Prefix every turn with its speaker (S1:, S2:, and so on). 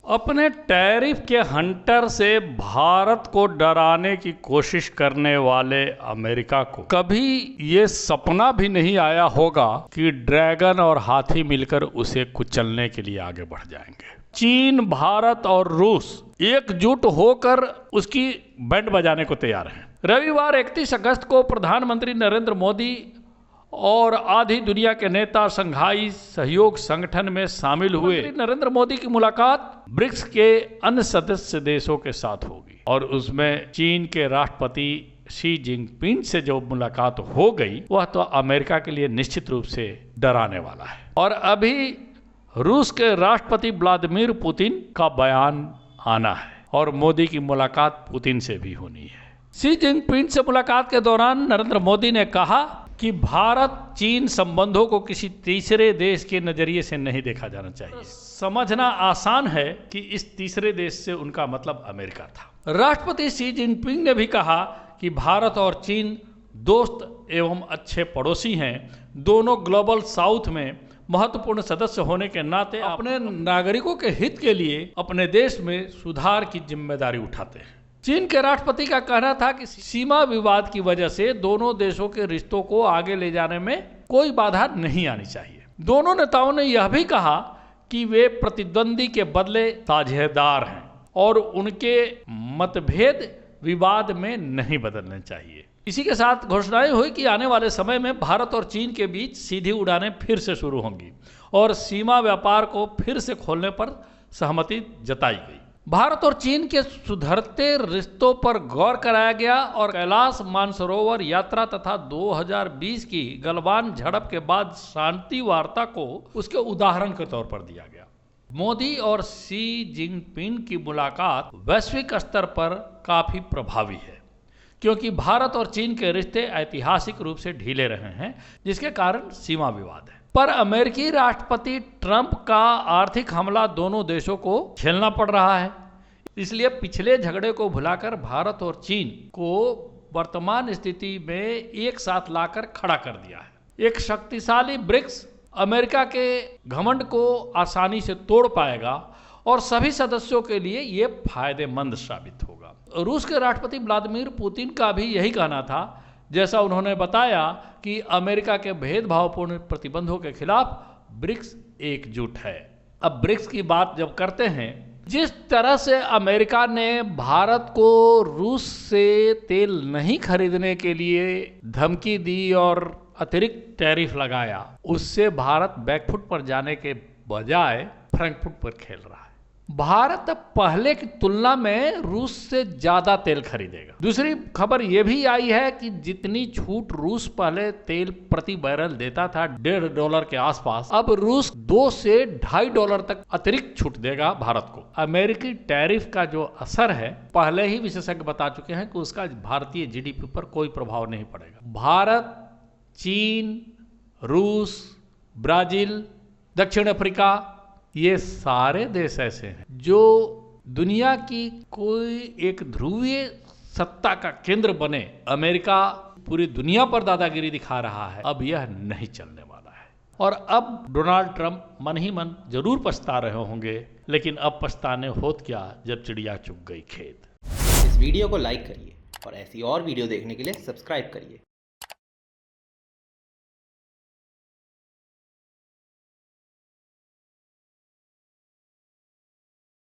S1: अपने टैरिफ के हंटर से भारत को डराने की कोशिश करने वाले अमेरिका को कभी ये सपना भी नहीं आया होगा कि ड्रैगन और हाथी मिलकर उसे कुचलने के लिए आगे बढ़ जाएंगे। चीन, भारत और रूस एकजुट होकर उसकी बैंड बजाने को तैयार हैं। रविवार 31 अगस्त को प्रधानमंत्री नरेंद्र मोदी और आधी दुनिया के नेता शंघाई सहयोग संगठन में शामिल हुए। नरेंद्र मोदी की मुलाकात ब्रिक्स के अन्य सदस्य देशों के साथ होगी और उसमें चीन के राष्ट्रपति शी जिनपिंग से जो मुलाकात हो गई वह तो अमेरिका के लिए निश्चित रूप से डराने वाला है। और अभी रूस के राष्ट्रपति व्लादिमीर पुतिन का बयान आना है और मोदी की मुलाकात पुतिन से भी होनी है। शी जिनपिंग से मुलाकात के दौरान नरेंद्र मोदी ने कहा कि भारत चीन संबंधों को किसी तीसरे देश के नजरिए से नहीं देखा जाना चाहिए। समझना आसान है कि इस तीसरे देश से उनका मतलब अमेरिका था। राष्ट्रपति शी जिनपिंग ने भी कहा कि भारत और चीन दोस्त एवं अच्छे पड़ोसी हैं। दोनों ग्लोबल साउथ में महत्वपूर्ण सदस्य होने के नाते अपने नागरिकों के हित के लिए अपने देश में सुधार की जिम्मेदारी उठाते हैं। चीन के राष्ट्रपति का कहना था कि सीमा विवाद की वजह से दोनों देशों के रिश्तों को आगे ले जाने में कोई बाधा नहीं आनी चाहिए। दोनों नेताओं ने यह भी कहा कि वे प्रतिद्वंदी के बदले साझेदार हैं और उनके मतभेद विवाद में नहीं बदलने चाहिए। इसी के साथ घोषणाएं हुई कि आने वाले समय में भारत और चीन के बीच सीधी उड़ानें फिर से शुरू होंगी और सीमा व्यापार को फिर से खोलने पर सहमति जताई गई। भारत और चीन के सुधरते रिश्तों पर गौर कराया गया और कैलाश मानसरोवर यात्रा तथा 2020 की गलवान झड़प के बाद शांति वार्ता को उसके उदाहरण के तौर पर दिया गया। मोदी और शी जिनपिंग की मुलाकात वैश्विक स्तर पर काफी प्रभावी है क्योंकि भारत और चीन के रिश्ते ऐतिहासिक रूप से ढीले रहे हैं जिसके कारण सीमा विवाद है। पर अमेरिकी राष्ट्रपति ट्रंप का आर्थिक हमला दोनों देशों को झेलना पड़ रहा है। इसलिए पिछले झगड़े को भुलाकर भारत और चीन को वर्तमान स्थिति में एक साथ लाकर खड़ा कर दिया है। एक शक्तिशाली ब्रिक्स अमेरिका के घमंड को आसानी से तोड़ पाएगा और सभी सदस्यों के लिए ये फायदेमंद साबित होगा। रूस के राष्ट्रपति व्लादिमीर पुतिन का भी यही कहना था। जैसा उन्होंने बताया कि अमेरिका के भेदभावपूर्ण प्रतिबंधों के खिलाफ ब्रिक्स एकजुट है। अब ब्रिक्स की बात जब करते हैं, जिस तरह से अमेरिका ने भारत को रूस से तेल नहीं खरीदने के लिए धमकी दी और अतिरिक्त टैरिफ लगाया, उससे भारत बैकफुट पर जाने के बजाय फ्रंट फुट पर खेल रहा है। भारत पहले की तुलना में रूस से ज्यादा तेल खरीदेगा। दूसरी खबर यह भी आई है कि जितनी छूट रूस पहले तेल प्रति बैरल देता था $1.5 के आसपास, अब रूस $2 से $2.5 तक अतिरिक्त छूट देगा भारत को। अमेरिकी टैरिफ का जो असर है, पहले ही विशेषज्ञ बता चुके हैं कि उसका भारतीय जीडीपी पर कोई प्रभाव नहीं पड़ेगा। भारत, चीन, रूस, ब्राजील, दक्षिण अफ्रीका, ये सारे देश ऐसे हैं जो दुनिया की कोई एक ध्रुवीय सत्ता का केंद्र बने। अमेरिका पूरी दुनिया पर दादागिरी दिखा रहा है, अब यह नहीं चलने वाला है। और अब डोनाल्ड ट्रंप मन ही मन जरूर पछता रहे होंगे, लेकिन अब पछताने होत क्या जब चिड़िया चुग गई खेत।
S2: इस वीडियो को लाइक करिए और ऐसी और वीडियो देखने के लिए सब्सक्राइब करिए।